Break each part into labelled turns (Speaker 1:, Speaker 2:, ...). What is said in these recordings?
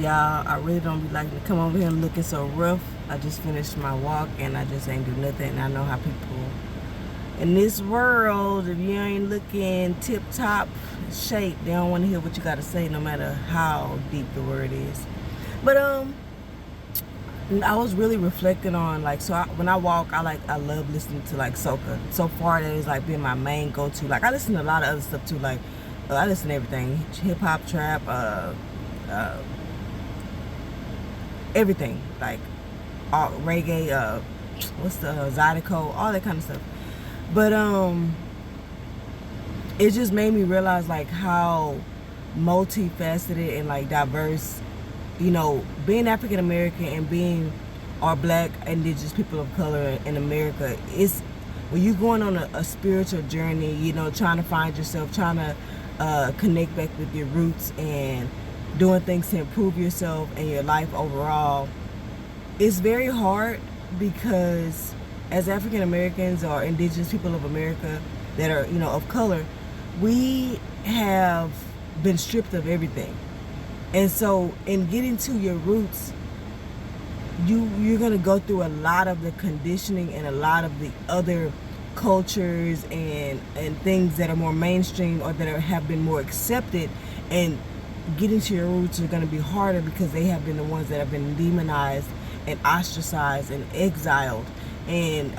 Speaker 1: Y'all, I really don't be liking to come over here looking so rough. I just finished my walk and I just ain't do nothing. And I know how people in this world, if you ain't looking tip-top shape, they don't want to hear what you got to say, no matter how deep the word is. But I was really reflecting on, like, so when I walk, I love listening to like soca. So far, that is like been my main go-to. Like, I listen to a lot of other stuff too. Like, I listen to everything: hip hop, trap, everything. Like, all reggae, what's the Zydeco, all that kind of stuff. But it just made me realize like how multifaceted and like diverse, being African American and being our black indigenous people of color in America is, when you're going on a spiritual journey, trying to find yourself, trying to connect back with your roots and doing things to improve yourself and your life overall. It's very hard because as African Americans or indigenous people of America that are, of color, we have been stripped of everything. And so in getting to your roots, you're going to go through a lot of the conditioning and a lot of the other cultures and things that are more mainstream or that have been more accepted. And getting to your roots are going to be harder because they have been the ones that have been demonized and ostracized and exiled. And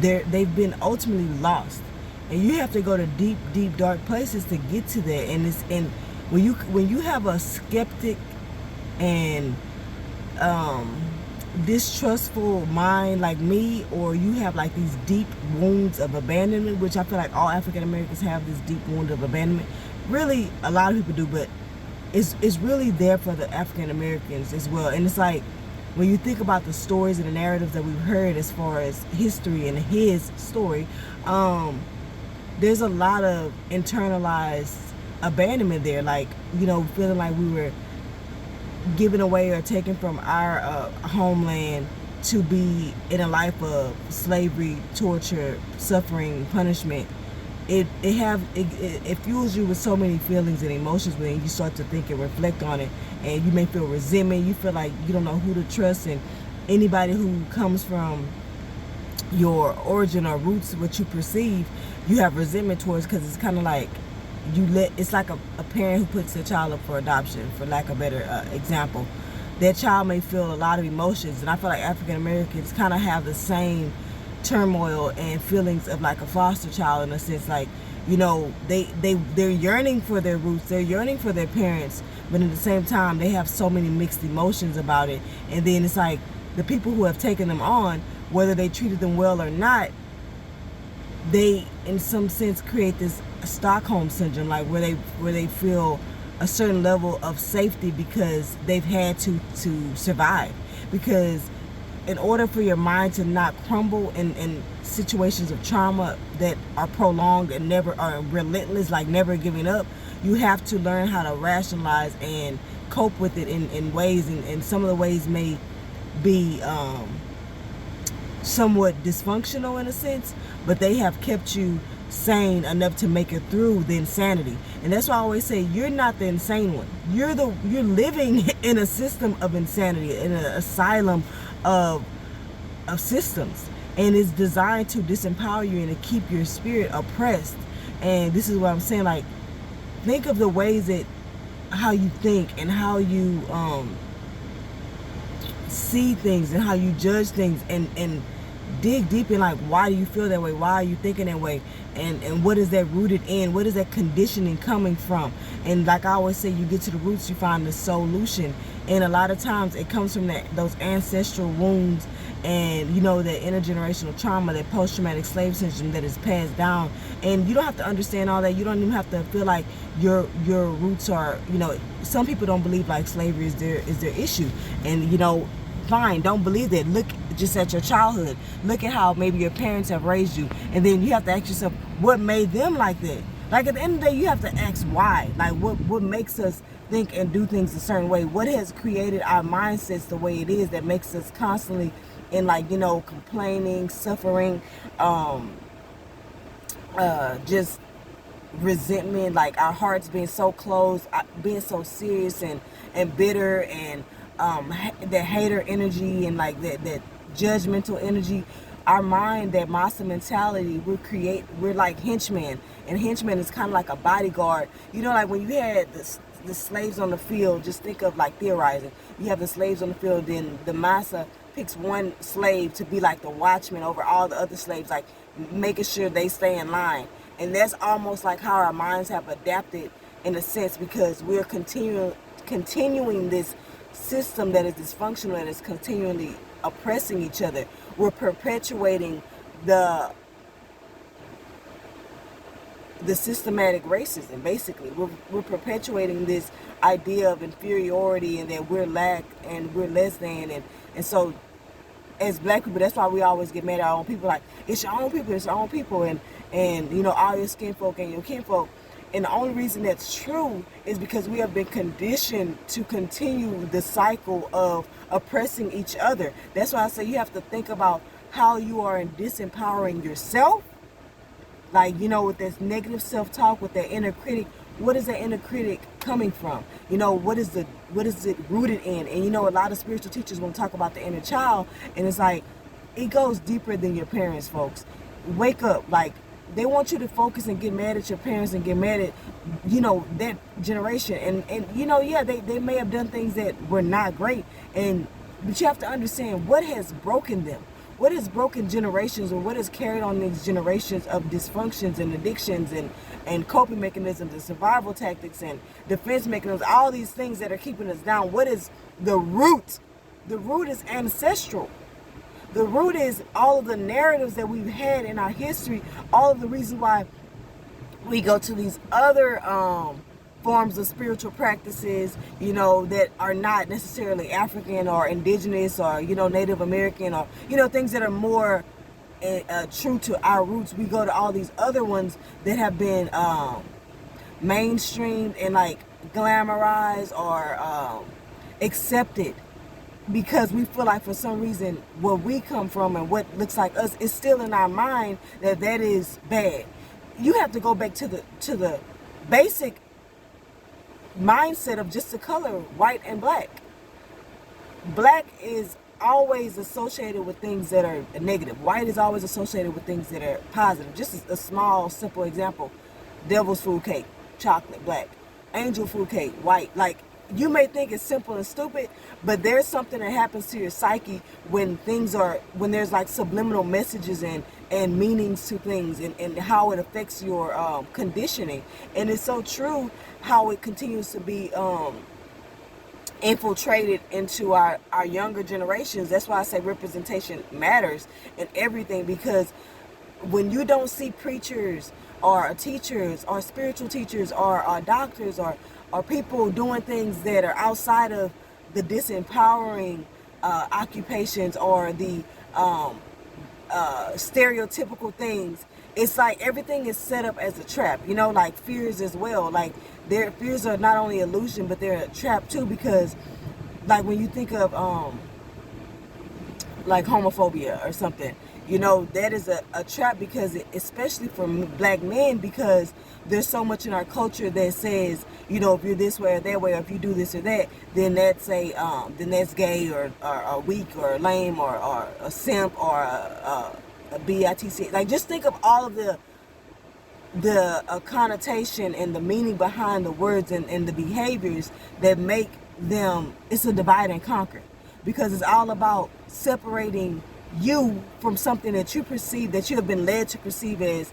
Speaker 1: they've been ultimately lost. And you have to go to deep, deep, dark places to get to that. And when you have a skeptic and distrustful mind like me, or you have like these deep wounds of abandonment, which I feel like all African Americans have, this deep wound of abandonment. Really, a lot of people do, but it's really there for the African Americans as well. And it's like, when you think about the stories and the narratives that we've heard as far as history and his story, there's a lot of internalized abandonment there, like, feeling like we were given away or taken from our homeland to be in a life of slavery, torture, suffering, punishment. It fuels you with so many feelings and emotions when you start to think and reflect on it. And you may feel resentment. You feel like you don't know who to trust, and anybody who comes from your origin or roots, what you perceive, you have resentment towards, because it's kind of like it's like a parent who puts their child up for adoption, for lack of a better example. That child may feel a lot of emotions, and I feel like African Americans kind of have the same turmoil and feelings of like a foster child, in a sense. Like, they're yearning for their roots, they're yearning for their parents, but at the same time they have so many mixed emotions about it. And then it's like the people who have taken them on, whether they treated them well or not, they in some sense create this Stockholm syndrome, like where they feel a certain level of safety because they've had to survive. Because in order for your mind to not crumble in situations of trauma that are prolonged and never are relentless, like never giving up, you have to learn how to rationalize and cope with it in ways, and some of the ways may be somewhat dysfunctional in a sense, but they have kept you sane enough to make it through the insanity. And that's why I always say, you're not the insane one. You're living in a system of insanity, in an asylum of systems, and it's designed to disempower you and to keep your spirit oppressed. And this is what I'm saying, like, think of the ways that how you think and how you see things and how you judge things, and dig deep in, like, why do you feel that way, why are you thinking that way, and what is that rooted in, what is that conditioning coming from. And like I always say, you get to the roots, you find the solution. And a lot of times it comes from those ancestral wounds, and that intergenerational trauma, that post-traumatic slave syndrome that is passed down. And you don't have to understand all that. You don't even have to feel like your roots are, some people don't believe like slavery is their issue. And fine, don't believe that. Look just at your childhood. Look at how maybe your parents have raised you, and then you have to ask yourself, what made them like that? Like, at the end of the day, you have to ask why. Like, what makes us think and do things a certain way? What has created our mindsets the way it is, that makes us constantly in, like, complaining, suffering, just resentment, like our hearts being so closed, being so serious and bitter, and that hater energy, and like that judgmental energy. Our mind, that massa mentality, we're like henchmen, and henchman is kind of like a bodyguard. You know, like when you had the slaves on the field, just think of like theorizing. You have the slaves on the field, then the massa picks one slave to be like the watchman over all the other slaves, like making sure they stay in line. And that's almost like how our minds have adapted in a sense, because we're continuing this system that is dysfunctional and is continually oppressing each other. We're perpetuating the systematic racism. Basically, we're perpetuating this idea of inferiority, and that we're lack and we're less than, and so as black people, that's why we always get mad at our own people, like, it's your own people, it's your own people, and you know, all your skin folk and your kinfolk. And the only reason that's true is because we have been conditioned to continue the cycle of oppressing each other. That's why I say you have to think about how you are disempowering yourself. Like, you know, with this negative self-talk, with that inner critic, what is that inner critic coming from? You know, what is it rooted in? And you know, a lot of spiritual teachers want to talk about the inner child, and it's like, it goes deeper than your parents, folks. Wake up. Like, they want you to focus and get mad at your parents and get mad at, you know, that generation. And you know, yeah, they may have done things that were not great, but you have to understand what has broken them. What has broken generations, or what has carried on these generations of dysfunctions and addictions and coping mechanisms and survival tactics and defense mechanisms, all these things that are keeping us down. What is the root? The root is ancestral. The root is all of the narratives that we've had in our history, all of the reasons why we go to these other forms of spiritual practices, you know, that are not necessarily African or indigenous or, you know, Native American, or, you know, things that are more true to our roots. We go to all these other ones that have been mainstreamed and like glamorized or accepted, because we feel like for some reason where we come from and what looks like us is still in our mind that is bad. You have to go back to the basic mindset of just the color, white and black. Black is always associated with things that are negative. White is always associated with things that are positive. Just a small, simple example: devil's food cake, chocolate, black; angel food cake, white. Like, you may think it's simple and stupid, but there's something that happens to your psyche when there's like subliminal messages and meanings to things, and how it affects your conditioning. And it's so true how it continues to be infiltrated into our younger generations. That's why I say representation matters in everything, because when you don't see preachers or teachers or spiritual teachers or doctors or people doing things that are outside of the disempowering occupations or the stereotypical things, it's like everything is set up as a trap. You know, like fears as well. Like, their fears are not only illusion, but they're a trap too, because like when you think of like homophobia or something, you know, that is a trap, because especially for black men, because there's so much in our culture that says, you know, if you're this way or that way, or if you do this or that, then that's then that's gay or weak or lame or a simp or a BITC. Like, just think of all of the connotation and the meaning behind the words and the behaviors that make them. It's a divide and conquer, because it's all about separating you from something that you perceive, that you have been led to perceive as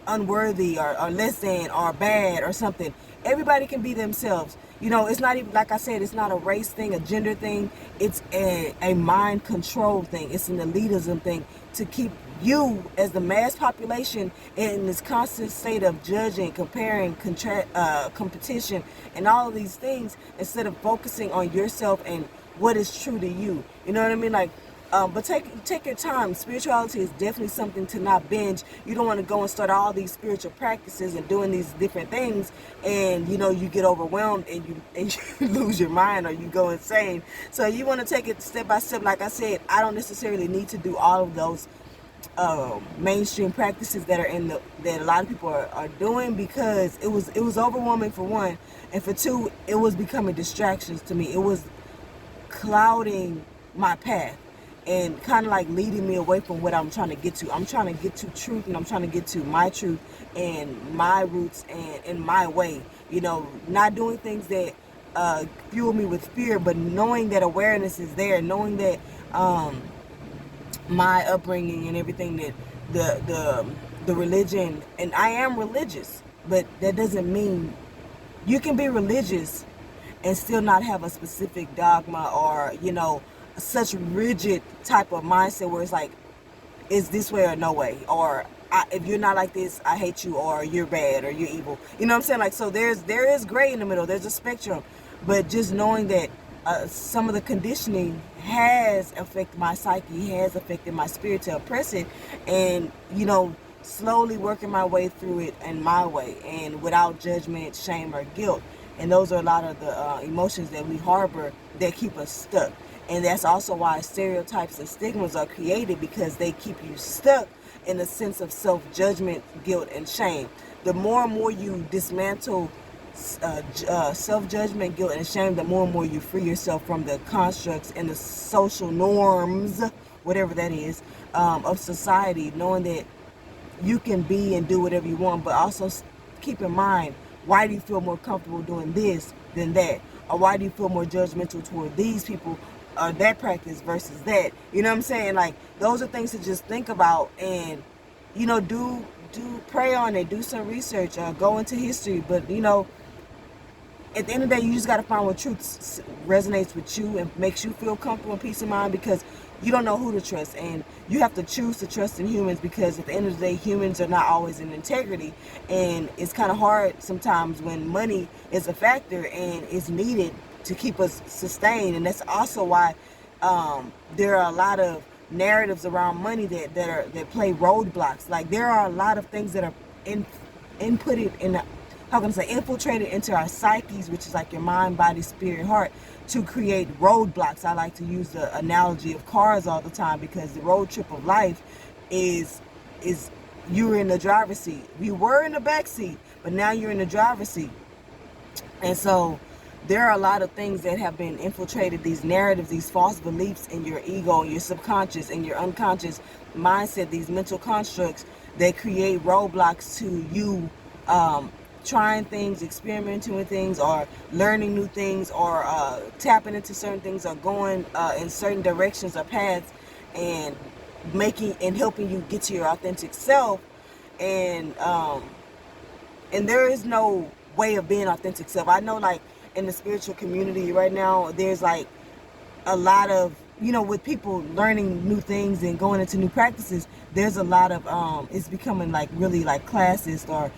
Speaker 1: unworthy or less than or bad or something. Everybody can be themselves. You know, it's not even, like I said, it's not a race thing, a gender thing. It's a mind control thing. It's an elitism thing to keep you as the mass population in this constant state of judging, comparing, competition, and all of these things, instead of focusing on yourself and what is true to you. You know what I mean? Like, but take your time. Spirituality is definitely something to not binge. You don't want to go and start all these spiritual practices and doing these different things, and you know, you get overwhelmed and you lose your mind or you go insane. So you want to take it step by step. Like I said, I don't necessarily need to do all of those mainstream practices that are that a lot of people are doing, because it was overwhelming for one, and for two, it was becoming distractions to me. It was clouding my path and kind of like leading me away from what I'm trying to get to. I'm trying to get to truth, and I'm trying to get to my truth and my roots and in my way. Not doing things that fuel me with fear, but knowing that awareness is there, knowing that my upbringing and everything, that the religion, and I am religious, but that doesn't mean you can be religious and still not have a specific dogma, or such rigid type of mindset where it's like, is this way or no way, or if you're not like this, I hate you, or you're bad, or you're evil. You know what I'm saying? Like, so there is gray in the middle. There's a spectrum, but just knowing that some of the conditioning has affected my psyche, has affected my spirit to oppress it, and slowly working my way through it in my way, and without judgment, shame, or guilt. And those are a lot of the emotions that we harbor that keep us stuck. And that's also why stereotypes and stigmas are created, because they keep you stuck in a sense of self-judgment, guilt, and shame. The more and more you dismantle self-judgment, guilt, and shame, the more and more you free yourself from the constructs and the social norms, whatever that is, of society, knowing that you can be and do whatever you want, but also keep in mind, why do you feel more comfortable doing this than that? Or why do you feel more judgmental toward these people or that practice versus that? You know what I'm saying? Like, those are things to just think about, and do pray on it, do some research, go into history. But at the end of the day, you just got to find what truth resonates with you and makes you feel comfortable and peace of mind, because you don't know who to trust, and you have to choose to trust in humans, because at the end of the day, humans are not always in integrity, and it's kind of hard sometimes when money is a factor and is needed to keep us sustained. And that's also why there are a lot of narratives around money that play roadblocks. Like, there are a lot of things that are inputted in infiltrated into our psyches, which is like your mind, body, spirit, heart, to create roadblocks. I like to use the analogy of cars all the time, because the road trip of life is you're in the driver's seat. You were in the back seat, but now you're in the driver's seat. And so there are a lot of things that have been infiltrated, these narratives, these false beliefs in your ego, your subconscious, and your unconscious mindset, these mental constructs that create roadblocks to you trying things, experimenting with things, or learning new things, or tapping into certain things, or going in certain directions or paths, and helping you get to your authentic self. And there is no way of being authentic self. I know, like, in the spiritual community right now, there's like a lot of, with people learning new things and going into new practices, there's a lot of it's becoming like really like classist, or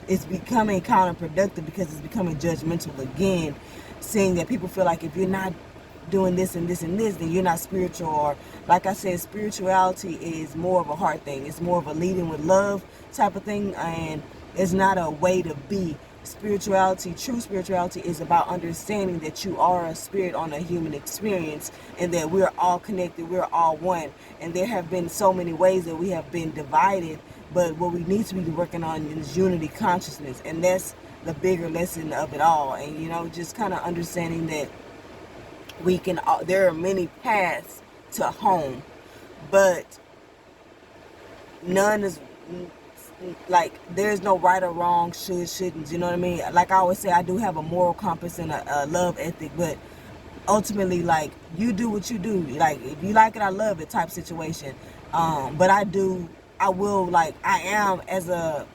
Speaker 1: it's becoming counterproductive, because it's becoming judgmental again, seeing that people feel like if you're not doing this and this and this, then you're not spiritual. Or, like I said, spirituality is more of a heart thing. It's more of a leading with love type of thing, and it's not a way to be. Spirituality, true spirituality, is about understanding that you are a spirit on a human experience, and that we're all connected, we're all one. And there have been so many ways that we have been divided, but what we need to be working on is unity consciousness, and that's the bigger lesson of it all. And just kind of understanding that there are many paths to home, but none is like, there's no right or wrong, shouldn't, you know what I mean? Like I always say, I do have a moral compass and a love ethic, but ultimately, like, you do what you do. Like, if you like it, I love it type situation. But I will, like, I am, as a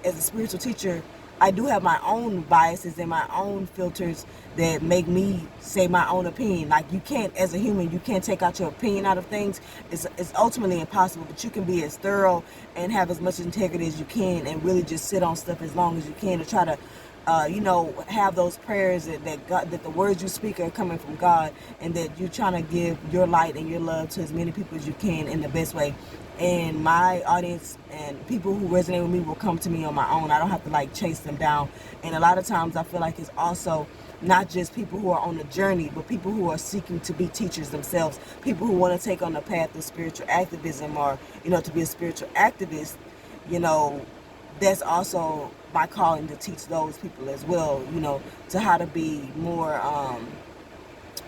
Speaker 1: spiritual teacher, I do have my own biases and my own filters that make me say my own opinion. Like, you can't, as a human, you can't take out your opinion out of things. It's ultimately impossible, but you can be as thorough and have as much integrity as you can, and really just sit on stuff as long as you can, to try to have those prayers that God, that the words you speak are coming from God, and that you're trying to give your light and your love to as many people as you can in the best way. And my audience and people who resonate with me will come to me on my own. I don't have to like chase them down. And a lot of times I feel like it's also not just people who are on the journey, but people who are seeking to be teachers themselves, people who want to take on the path of spiritual activism, or to be a spiritual activist. you know that's also my calling, to teach those people as well, to how to be more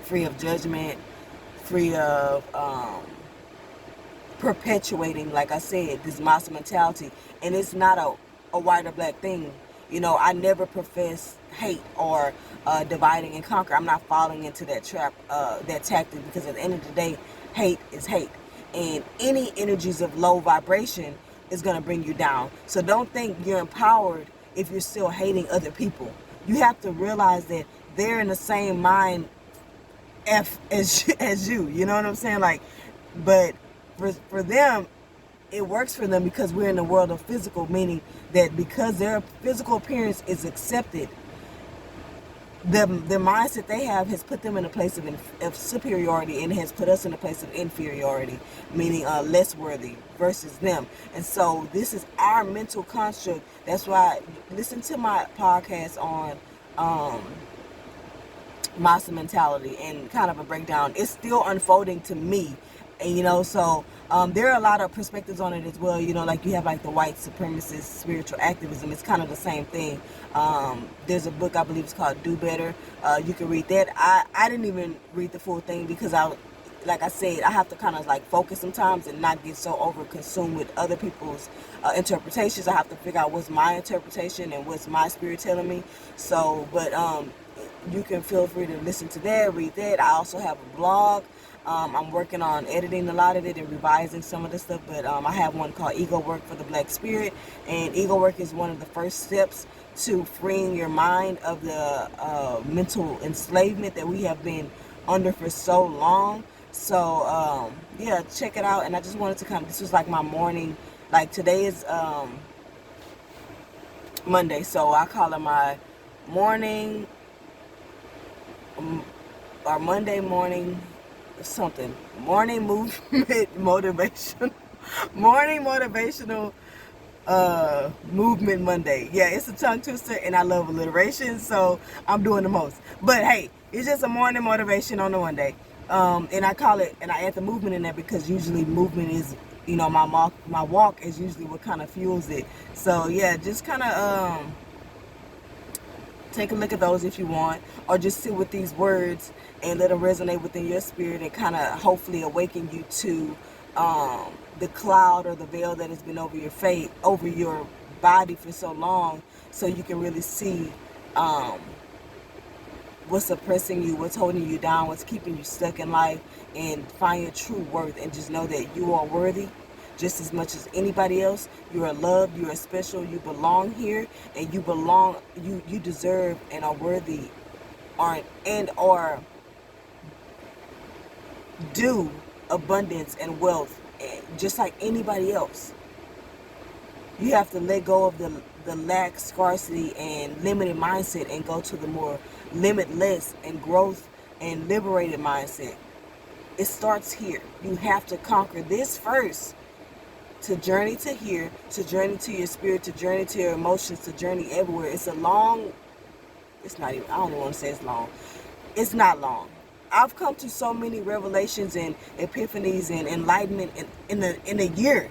Speaker 1: free of judgment, free of perpetuating, like I said, this monster mentality. And it's not a white or black thing. I never profess hate or dividing and conquer. I'm not falling into that trap, that tactic, because at the end of the day, hate is hate. And any energies of low vibration is going to bring you down. So don't think you're empowered if you're still hating other people. You have to realize that they're in the same mind as you. You know what I'm saying? But for them, it works for them because we're in the world of physical, meaning that because their physical appearance is accepted, the mindset they have has put them in a place of superiority, and has put us in a place of inferiority, meaning less worthy versus them. And so this is our mental construct. That's why listen to my podcast on monster mentality and kind of a breakdown. It's still unfolding to me. And so there are a lot of perspectives on it as well. Like you have like the white supremacist spiritual activism. It's kind of the same thing. There's a book, I believe it's called Do Better. You can read that. I didn't even read the full thing because like I said, I have to kind of like focus sometimes and not get so over consumed with other people's interpretations. I have to figure out what's my interpretation and what's my spirit telling me. So, but you can feel free to listen to that, read that. I also have a blog. I'm working on editing a lot of it and revising some of the stuff, but I have one called Ego Work for the Black Spirit, and ego work is one of the first steps to freeing your mind of the mental enslavement that we have been under for so long. So yeah, check it out. And I just wanted to this was like my morning, like today is Monday, so I call it my morning or Monday morning something, morning movement motivation, morning motivational movement Monday. Yeah, it's a tongue twister, and I love alliteration, so I'm doing the most. But hey, it's just a morning motivation on the Monday, and I call it, and I add the movement in there because usually movement is, my walk is usually what kind of fuels it. So yeah, just kind of take a look at those if you want, or just sit with these words and let them resonate within your spirit, and kind of hopefully awaken you to the cloud or the veil that has been over your face, over your body for so long, so you can really see what's oppressing you, what's holding you down, what's keeping you stuck in life, and find your true worth, and just know that you are worthy just as much as anybody else. You are loved, you are special, you belong here, and you deserve and are worthy, or do abundance and wealth just like anybody else. You have to let go of the lack, scarcity, and limited mindset, and go to the more limitless and growth and liberated mindset. It starts here. You have to conquer this first to journey to here, to journey to your spirit, to journey to your emotions, to journey everywhere. It's not even, I don't even want to say it's long. It's not long. I've come to so many revelations and epiphanies and enlightenment in a year.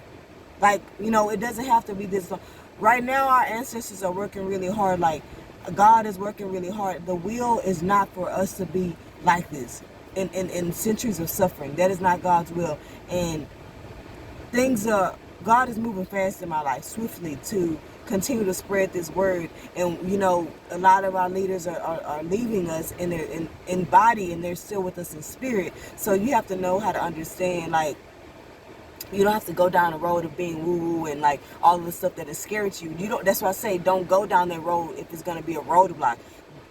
Speaker 1: It doesn't have to be this long. Right now, our ancestors are working really hard. Like, God is working really hard. The will is not for us to be like this in centuries of suffering. That is not God's will. And God is moving fast in my life, swiftly, to continue to spread this word. And a lot of our leaders are leaving us in body, and they're still with us in spirit. So you have to know how to understand, you don't have to go down the road of being woo-woo and all of the stuff that is scary to you. That's why I say don't go down that road if it's going to be a roadblock.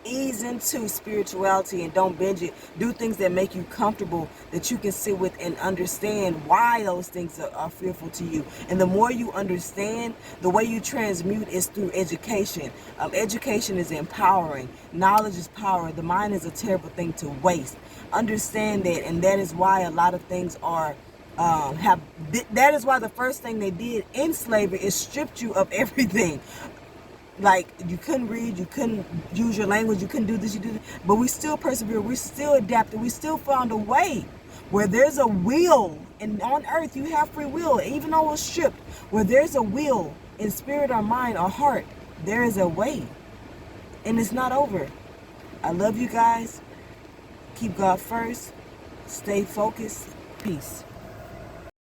Speaker 1: ease into spirituality and don't binge it. Do things that make you comfortable, that you can sit with and understand why those things are fearful to you. And the more you understand, the way you transmute is through education. Education is empowering. Knowledge is power. The mind is a terrible thing to waste. Understand that, and that is why a lot of things are that is why the first thing they did in slavery is stripped you of everything. Like, you couldn't read, you couldn't use your language, you couldn't do this, you do this, but we still persevere, we still adapted, we still found a way. Where there's a will, and on earth you have free will, even though it's stripped, where there's a will in spirit or mind or heart, there is a way, and it's not over. I love you guys. Keep God first. Stay focused. Peace.